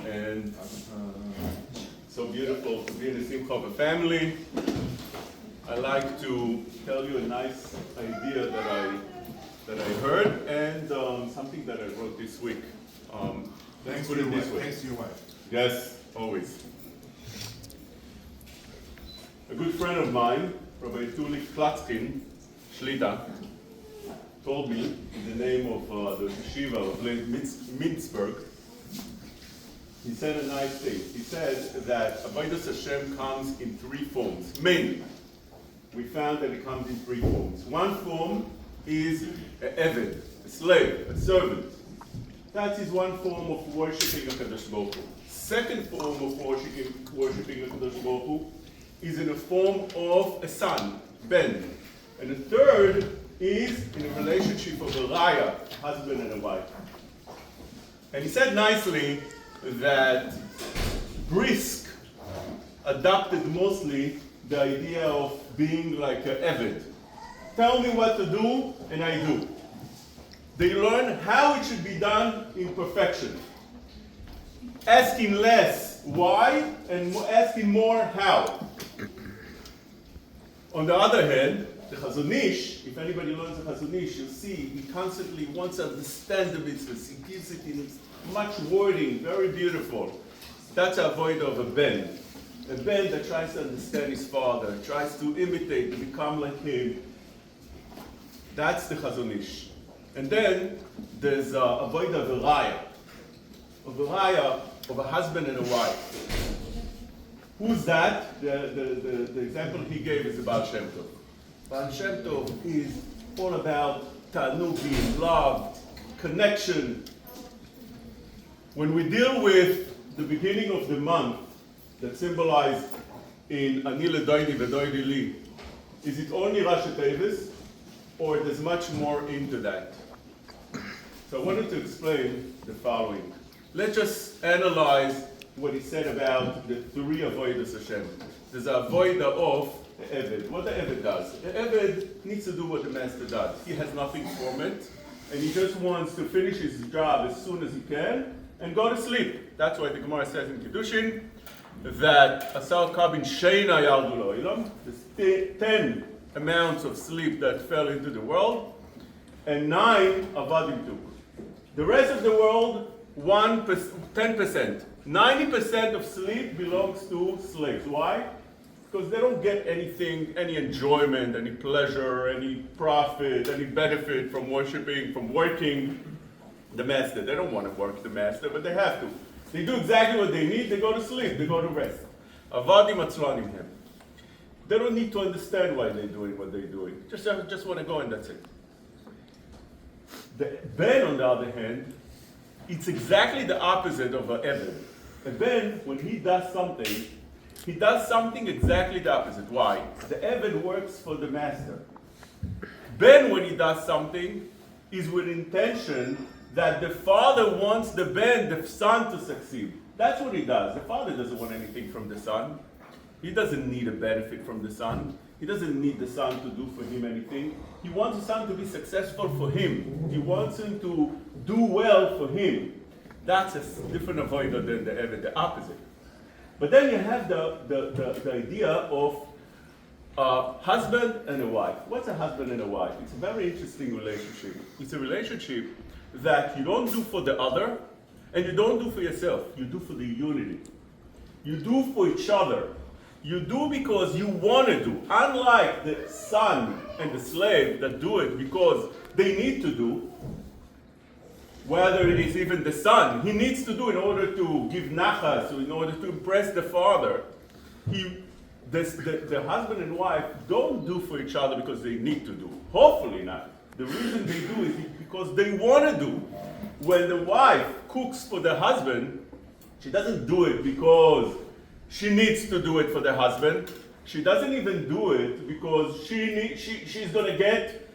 and so beautiful to be in the Simcha of a family. I like to tell you a nice idea that I heard and something that I wrote this week. Thanks to your wife. Yes, always. A good friend of mine, Rabbi Leib Mintzberg, told me in the name of the Sheva of Leib Mintzberg. He said a nice thing. He said that Avodas Hashem comes in three forms, mainly. We found that it comes in three forms. One form is an eved, a slave, a servant. That is one form of worshipping HaKadosh Baruch Hu. Second form of worshipping HaKadosh Baruch Hu is in the form of a son, Ben. And the third is in a relationship of a raya, husband and a wife. And he said nicely that Brisk adopted mostly the idea of being like an eved. Tell me what to do, and I do. They learn how it should be done in perfection. Asking less why, and asking more how. On the other hand, the Chazon Ish, if anybody learns the Chazon Ish, you'll see he constantly wants to understand the mitzvahs. He gives it in much wording, very beautiful. That's a avoid of a Ben. A Ben that tries to understand his father, tries to imitate, to become like him. That's the Chazon Ish. And then there's a avoid of a raya. Of a husband and a wife. Who's that? The example he gave is about Shem Tov. Baal Shem Tov is all about ta'anugim, love, connection. When we deal with the beginning of the month that's symbolized in Ani L'Doidi V'Doidi Li, is it only Rashi Tevis, or there's much more into that? So I wanted to explain the following. Let's just analyze what he said about the three avodas Hashem. There's a avodah of the Eved. What the Eved does. The Eved needs to do what the master does. He has nothing from it, and he just wants to finish his job as soon as he can and go to sleep. That's why the Gemara says in Kiddushin that Asar Kabin Sheina Yardu Lo. There's 10 amounts of sleep that fell into the world, and 9 Avadim took. The rest of the world, 10%. 90% of sleep belongs to slaves. Why? Because they don't get anything, any enjoyment, any pleasure, any profit, any benefit from worshiping, from working the master. They don't want to work the master, but they have to. They do exactly what they need, they go to sleep, they go to rest. Avadim atzlanim hem. They don't need to understand why they're doing what they're doing. Just want to go and that's it. The Ben, on the other hand, it's exactly the opposite of an Eved. A Ben, when he does something exactly the opposite. Why? The Eved works for the master. Ben, when he does something, is with intention that the father wants the Ben, the son, to succeed. That's what he does. The father doesn't want anything from the son. He doesn't need a benefit from the son. He doesn't need the son to do for him anything. He wants the son to be successful for him. He wants him to do well for him. That's a different avodah than the Eved, the opposite. But then you have the idea of a husband and a wife. What's a husband and a wife? It's a very interesting relationship. It's a relationship that you don't do for the other, and you don't do for yourself. You do for the unity. You do for each other. You do because you want to do. Unlike the son and the slave that do it because they need to do, whether it is even the son, he needs to do in order to give nachas, or in order to impress the father. The husband and wife don't do for each other because they need to do. Hopefully not. The reason they do is because they want to do. When the wife cooks for the husband, she doesn't do it because she needs to do it for the husband. She doesn't even do it because she's going to get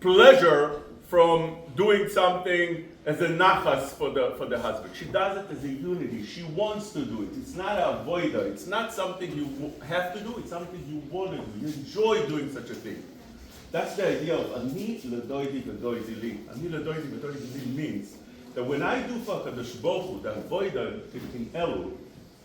pleasure from doing something as a nachas for the husband. She does it as a unity. She wants to do it. It's not a avoida. It's not something you have to do. It's something you want to do. You enjoy doing such a thing. That's the idea of ani l'doidi v'doidi li. Ani l'doidi v'doidi li means that when I do for HaKadosh Baruch Hu, the avodah in Elul,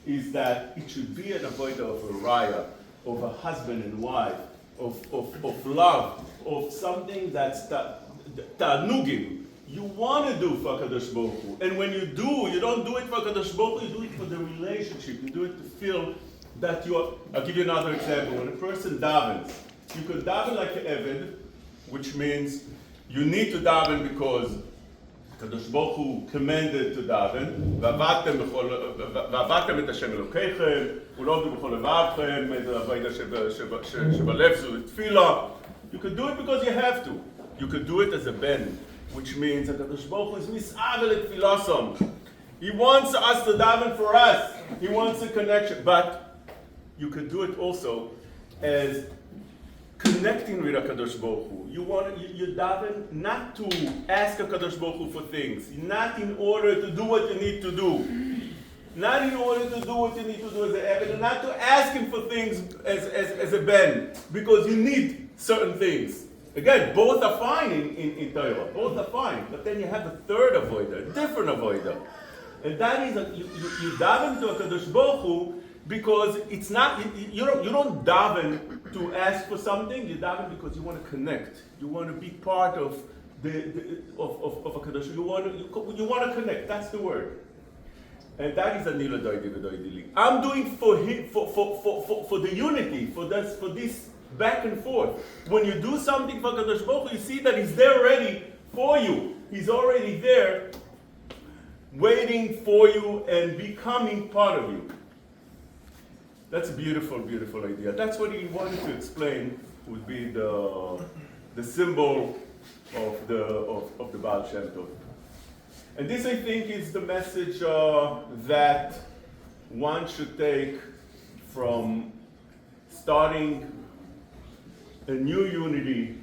is that it should be an avodah of a raya, of a husband and wife, of love, of something that's ta'anugim. You want to do for HaKadosh Baruch Hu. And when you do, you don't do it for HaKadosh Baruch Hu, you do it for the relationship. You do it to feel that you are. I'll give you another example. When a person davens, you could daven like an eved, which means you need to daven because HaKadosh Baruch Hu commanded to daven. ועבדתם את השם אלוקיכם, ולא עבדו בכל לבבכם, את הווידה שבלב זו תפילה. You could do it because you have to. You could do it as a ben, which means HaKadosh Baruch Hu is mis'avel et tfilasom. He wants us to daven for us. He wants a connection. But you could do it also as connecting with HaKadosh Baruch Hu. You daven not to ask HaKadosh Baruch Hu for things, not in order to do what you need to do. Not in order to do what you need to do as an Eved, and not to ask him for things as a Ben, because you need certain things. Again, both are fine in Torah. Both are fine. But then you have a third avodah, a different avodah. And that is that you daven to HaKadosh Baruch Hu because it's not, you don't daven to ask for something, you daven because you want to connect. You want to be part of of HaKadosh. You want to connect, that's the word. And that is Anila Doidi V'Doidili. I'm doing for him, for the unity, for this back and forth. When you do something for Kadosh Baruch Hu, you see that He's there ready for you. He's already there, waiting for you and becoming part of you. That's a beautiful, beautiful idea. That's what he wanted to explain. Would be the symbol of the Baal Shem Tov. And this, I think, is the message that one should take from starting a new unity,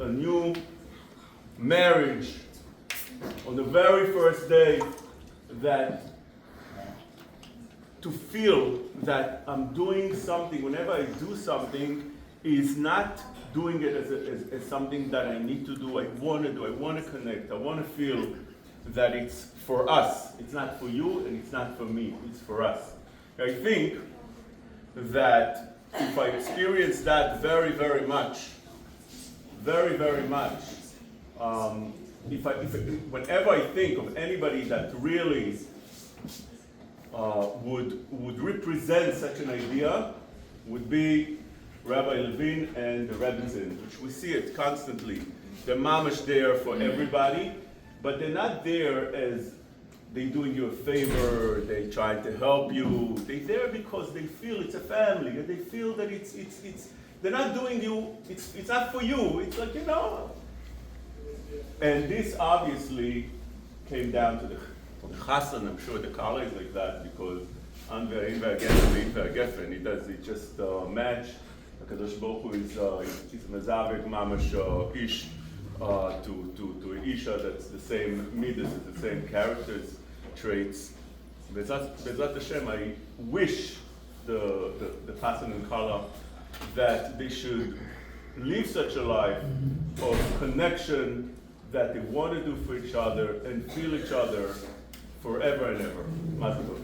a new marriage on the very first day, that to feel that I'm doing something, whenever I do something, is not doing it as something that I need to do, I want to connect, I want to feel that it's for us. It's not for you and it's not for me, it's for us. I think that if I experience that very, very much, whenever I think of anybody that really would represent such an idea, would be Rabbi Levin and the Rebbetzin, which we see it constantly. They're mamash there for everybody, but they're not there as they doing you a favor, they trying to help you. They're there because they feel it's a family, and they feel that it's they're not doing you, it's not for you, it's like, And this obviously came down to the Chassan. I'm sure the Kala is like that because An ve'in ve'agefen ve'agefen, it just match. HaKadosh Baruch Hu is mezavek mamash ish to Isha that's the same midas, the same characters, traits. Bezat Hashem, I wish the Chassan and Kala that they should live such a life of connection that they want to do for each other and feel each other forever and ever. Mazel tov.